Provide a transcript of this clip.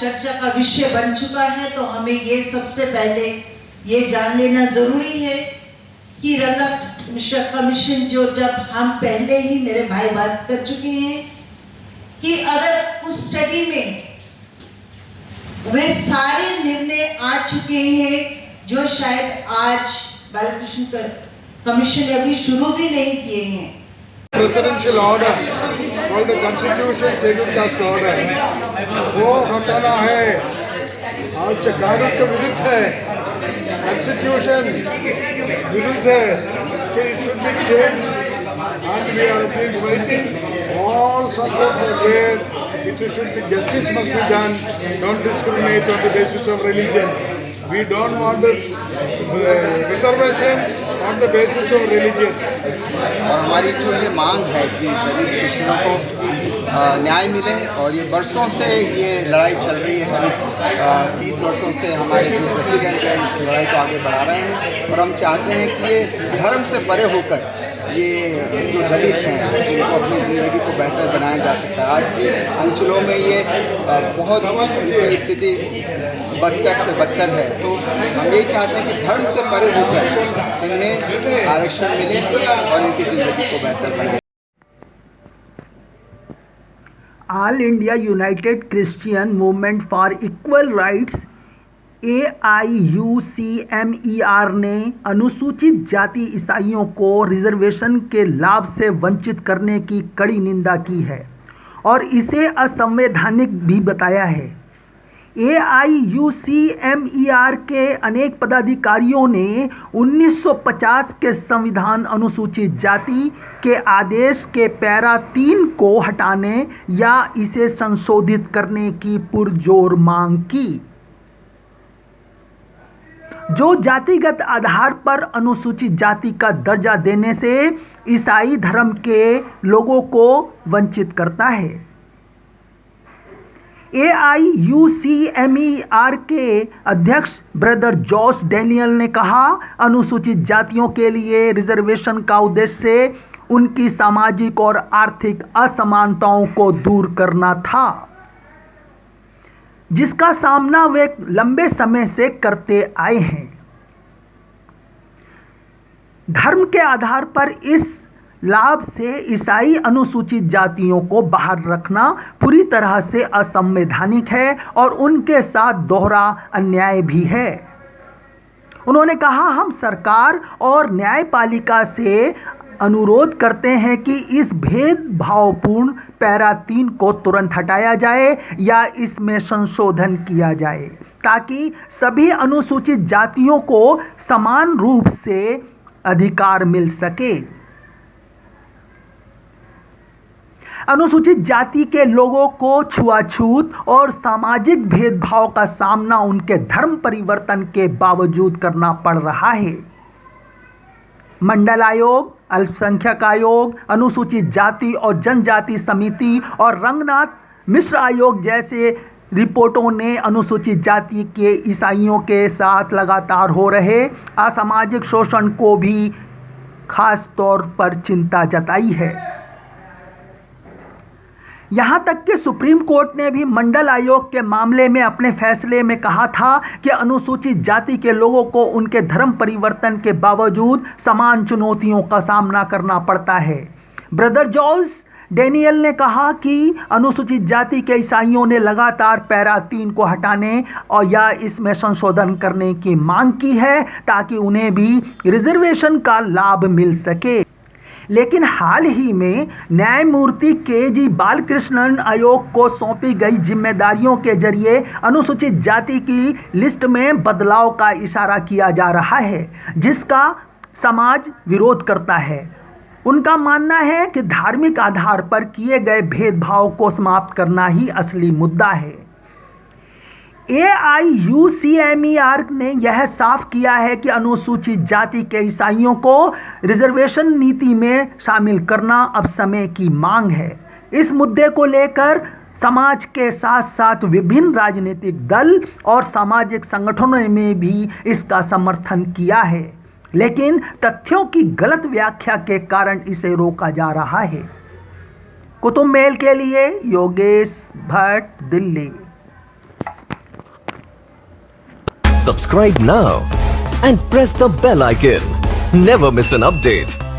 चर्चा का विषय बन चुका है, तो हमें ये सबसे पहले ये जान लेना जरूरी है कि रंगा मिश्रा कमीशन जो जब हम पहले ही मेरे भाई बात कर चुके हैं कि अगर उस स्टडी में वे सारे निर्णय आ चुके हैं जो शायद आज बालकृष्ण कमीशन ने अभी शुरू भी नहीं किए हैं। Presidential order called the Constitution Scheduled Caste Order वो हटाना है, आज कानून के विरुद्ध है, Constitution विरुद्ध है, so it should be changed and we are being fighting, all supports are there, it should be, justice must be done, don't discriminate on the basis of religion, we don't want the reservation on the basis of religion। और हमारी जो ये मांग है कि दलित पिछड़ों को न्याय मिले, और ये बरसों से ये लड़ाई चल रही है, करीब 30 वर्षों से हमारे जो प्रेसिडेंट हैं इस लड़ाई को आगे बढ़ा रहे हैं, और हम चाहते हैं कि ये धर्म से परे होकर ये जो दलित हैं जिनको अपनी ज़िंदगी को बेहतर बनाया जा सकता है। आज भी अंचलों में ये बहुत उनकी स्थिति बदतर से बदतर है, तो हम यही चाहते हैं कि धर्म से परे होकर इन्हें आरक्षण मिले और इनकी ज़िंदगी को बेहतर बनाए। All India United Christian movement for equal rights AIUCMER ने अनुसूचित जाति ईसाइयों को रिजर्वेशन के लाभ से वंचित करने की कड़ी निंदा की है और इसे असंवैधानिक भी बताया है। AIUCMER के अनेक पदाधिकारियों ने 1950 के संविधान अनुसूचित जाति के आदेश के पैरा 3 को हटाने या इसे संशोधित करने की पुरजोर मांग की, जो जातिगत आधार पर अनुसूचित जाति का दर्जा देने से ईसाई धर्म के लोगों को वंचित करता है। AIUCMER के अध्यक्ष ब्रदर जॉस डैनियल ने कहा, अनुसूचित जातियों के लिए रिजर्वेशन का उद्देश्य उनकी सामाजिक और आर्थिक असमानताओं को दूर करना था, जिसका सामना वे लंबे समय से करते आए हैं। धर्म के आधार पर इस लाभ से ईसाई अनुसूचित जातियों को बाहर रखना पूरी तरह से असंवैधानिक है और उनके साथ दोहरा अन्याय भी है। उन्होंने कहा, हम सरकार और न्यायपालिका से अनुरोध करते हैं कि इस भेदभावपूर्ण पैरा 3 को तुरंत हटाया जाए या इसमें संशोधन किया जाए ताकि सभी अनुसूचित जातियों को समान रूप से अधिकार मिल सके। अनुसूचित जाति के लोगों को छुआछूत और सामाजिक भेदभाव का सामना उनके धर्म परिवर्तन के बावजूद करना पड़ रहा है। मंडल आयोग, अल्पसंख्यक आयोग, अनुसूचित जाति और जनजाति समिति और रंगनाथ मिश्र आयोग जैसे रिपोर्टों ने अनुसूचित जाति के ईसाइयों के साथ लगातार हो रहे असामाजिक शोषण को भी खास तौर पर चिंता जताई है। यहाँ तक कि सुप्रीम कोर्ट ने भी मंडल आयोग के मामले में अपने फैसले में कहा था कि अनुसूचित जाति के लोगों को उनके धर्म परिवर्तन के बावजूद समान चुनौतियों का सामना करना पड़ता है। ब्रदर जॉस डैनियल ने कहा कि अनुसूचित जाति के ईसाइयों ने लगातार पैरा 3 को हटाने और या इसमें संशोधन करने की मांग की है ताकि उन्हें भी रिजर्वेशन का लाभ मिल सके। लेकिन हाल ही में न्यायमूर्ति KG बालकृष्णन आयोग को सौंपी गई जिम्मेदारियों के जरिए अनुसूचित जाति की लिस्ट में बदलाव का इशारा किया जा रहा है, जिसका समाज विरोध करता है। उनका मानना है कि धार्मिक आधार पर किए गए भेदभाव को समाप्त करना ही असली मुद्दा है। AIUCMER ने यह साफ किया है कि अनुसूचित जाति के ईसाइयों को रिजर्वेशन नीति में शामिल करना अब समय की मांग है। इस मुद्दे को लेकर समाज के साथ साथ विभिन्न राजनीतिक दल और सामाजिक संगठनों ने भी इसका समर्थन किया है, लेकिन तथ्यों की गलत व्याख्या के कारण इसे रोका जा रहा है। कुतुब मेल के लिए Yogesh Bhatt, Delhi. subscribe now and press the bell icon. Never miss an update.